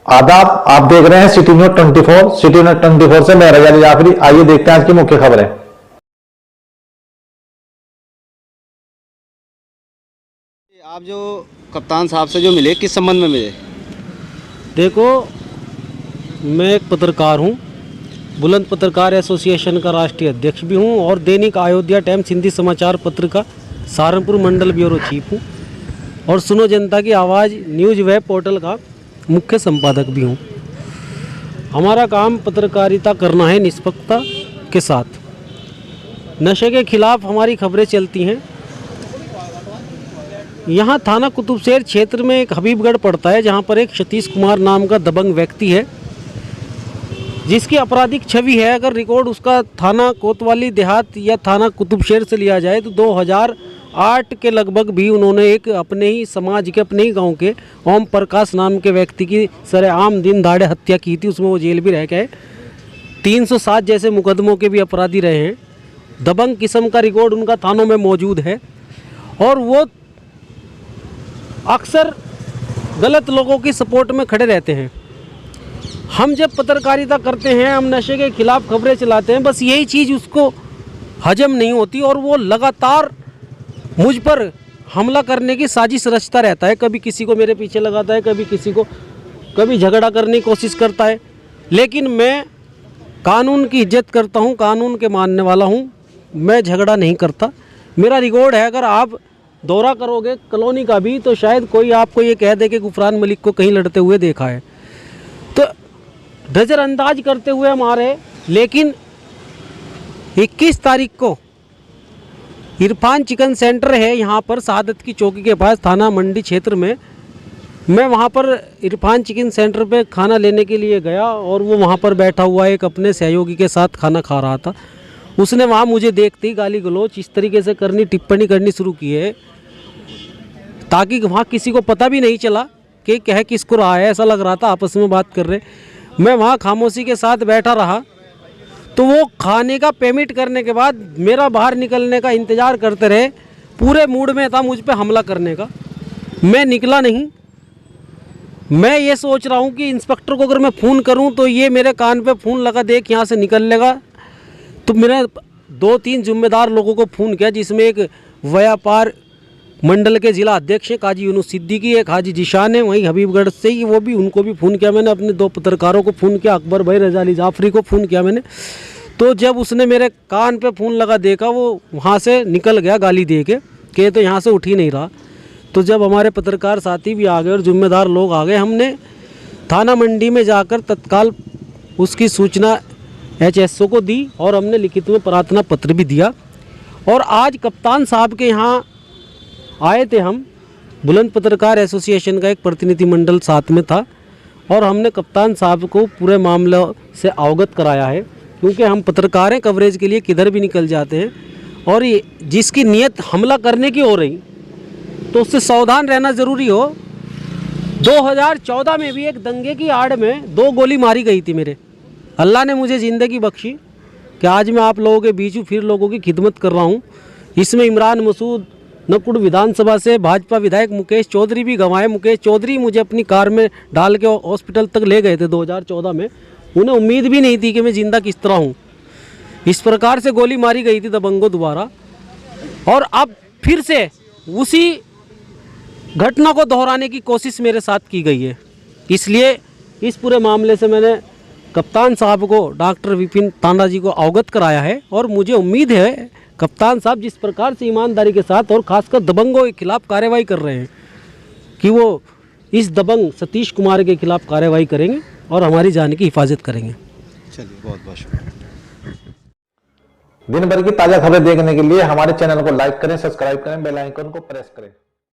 आदाब, आप देख रहे हैं सिटी न्यूज 24। सिटी न्यूज 24 से मैं रजा अली जाफरी। आइए देखते हैं आज की मुख्य खबरें। आप जो कप्तान साहब से जो मिले, किस संबंध में मिले? देखो, मैं एक पत्रकार हूँ, बुलंद पत्रकार एसोसिएशन का राष्ट्रीय अध्यक्ष भी हूँ और दैनिक अयोध्या टाइम्स हिंदी समाचार पत्र का सहारनपुर मंडल ब्यूरो चीफ हूँ और सुनो जनता की आवाज़ न्यूज़ वेब पोर्टल का मुख्य संपादक भी हूँ। हमारा काम पत्रकारिता करना है निष्पक्षता के साथ। नशे के खिलाफ हमारी खबरें चलती हैं। यहाँ थाना कुतुबशेर क्षेत्र में एक हबीबगढ़ पड़ता है, जहाँ पर एक सतीश कुमार नाम का दबंग व्यक्ति है जिसकी आपराधिक छवि है। अगर रिकॉर्ड उसका थाना कोतवाली देहात या थाना कुतुबशेर से लिया जाए तो 2008 के लगभग भी उन्होंने एक अपने ही समाज के, अपने ही गांव के ओम प्रकाश नाम के व्यक्ति की सरेआम दिन दहाड़े हत्या की थी। उसमें वो जेल भी रह गए। 307 जैसे मुकदमों के भी अपराधी रहे हैं। दबंग किस्म का रिकॉर्ड उनका थानों में मौजूद है और वो अक्सर गलत लोगों की सपोर्ट में खड़े रहते हैं। हम जब पत्रकारिता करते हैं, हम नशे के खिलाफ खबरें चलाते हैं, बस यही चीज़ उसको हजम नहीं होती और वो लगातार मुझ पर हमला करने की साजिश रचता रहता है। कभी किसी को मेरे पीछे लगाता है, कभी किसी को, कभी झगड़ा करने की कोशिश करता है। लेकिन मैं कानून की इज्जत करता हूँ, कानून के मानने वाला हूँ, मैं झगड़ा नहीं करता। मेरा रिकॉर्ड है, अगर आप दौरा करोगे कॉलोनी का भी तो शायद कोई आपको ये कह दे कि गुफरान मलिक को कहीं लड़ते हुए देखा है, तो नज़रअंदाज करते हुए हमारे। लेकिन 21 तारीख को इरफान चिकन सेंटर है यहाँ पर शहादत की चौकी के पास थाना मंडी क्षेत्र में, मैं वहाँ पर इरफान चिकन सेंटर पे खाना लेने के लिए गया और वो वहाँ पर बैठा हुआ एक अपने सहयोगी के साथ खाना खा रहा था। उसने वहाँ मुझे देखते ही गाली गलौच इस तरीके से करनी, टिप्पणी करनी शुरू की है ताकि वहाँ किसी को पता भी नहीं चला कि कह किसको रहा है। ऐसा लग रहा था आपस में बात कर रहे। मैं वहाँ खामोशी के साथ बैठा रहा तो वो खाने का पेमेंट करने के बाद मेरा बाहर निकलने का इंतज़ार करते रहे। पूरे मूड में था मुझ पे हमला करने का। मैं निकला नहीं। मैं ये सोच रहा हूँ कि इंस्पेक्टर को अगर मैं फ़ोन करूँ तो ये मेरे कान पे फ़ोन लगा देख यहाँ से निकल लेगा। तो मैंने 2-3 जिम्मेदार लोगों को फ़ोन किया, जिसमें एक व्यापार मंडल के जिला अध्यक्ष हैं काजी यूनुस सिद्दीकी, एक हाजी जिशान है वहीं हबीबगढ़ से ही, वो भी, उनको भी फ़ोन किया मैंने। अपने 2 पत्रकारों को फ़ोन किया, अकबर भाई, रजा अली जाफरी को फ़ोन किया मैंने। तो जब उसने मेरे कान पे फ़ोन लगा देखा, वो वहाँ से निकल गया गाली दे के तो यहाँ से उठ ही नहीं रहा। तो जब हमारे पत्रकार साथी भी आ गए और जिम्मेदार लोग आ गए, हमने थाना मंडी में जाकर तत्काल उसकी सूचना HSO को दी और हमने लिखित में प्रार्थना पत्र भी दिया। और आज कप्तान साहब के यहाँ आए थे हम, बुलंद पत्रकार एसोसिएशन का एक प्रतिनिधिमंडल साथ में था और हमने कप्तान साहब को पूरे मामले से अवगत कराया है, क्योंकि हम पत्रकार हैं, कवरेज के लिए किधर भी निकल जाते हैं और ये जिसकी नीयत हमला करने की हो रही तो उससे सावधान रहना ज़रूरी हो। 2014 में भी एक दंगे की आड़ में 2 गोली मारी गई थी मेरे। अल्लाह ने मुझे ज़िंदगी बख्शी कि आज मैं आप लोगों के बीच हूँ, फिर लोगों की खिदमत कर रहा हूँ। इसमें इमरान मसूद, नकुड़ विधानसभा से भाजपा विधायक मुकेश चौधरी भी गंवाए। मुकेश चौधरी मुझे अपनी कार में डाल के हॉस्पिटल तक ले गए थे 2014 में। उन्हें उम्मीद भी नहीं थी कि मैं ज़िंदा किस तरह हूँ। इस प्रकार से गोली मारी गई थी दबंगों द्वारा और अब फिर से उसी घटना को दोहराने की कोशिश मेरे साथ की गई है। इसलिए इस पूरे मामले से मैंने कप्तान साहब को, डॉक्टर विपिन तांडा जी को अवगत कराया है और मुझे उम्मीद है कप्तान साहब जिस प्रकार से ईमानदारी के साथ और खासकर दबंगों के खिलाफ कार्रवाई कर रहे हैं कि वो इस दबंग सतीश कुमार के खिलाफ कार्रवाई करेंगे और हमारी जान की हिफाजत करेंगे। चलिए, बहुत बहुत शुक्रिया। दिन भर की ताजा खबरें देखने के लिए हमारे चैनल को लाइक करें, सब्सक्राइब करें, बेल आइकन को प्रेस करें।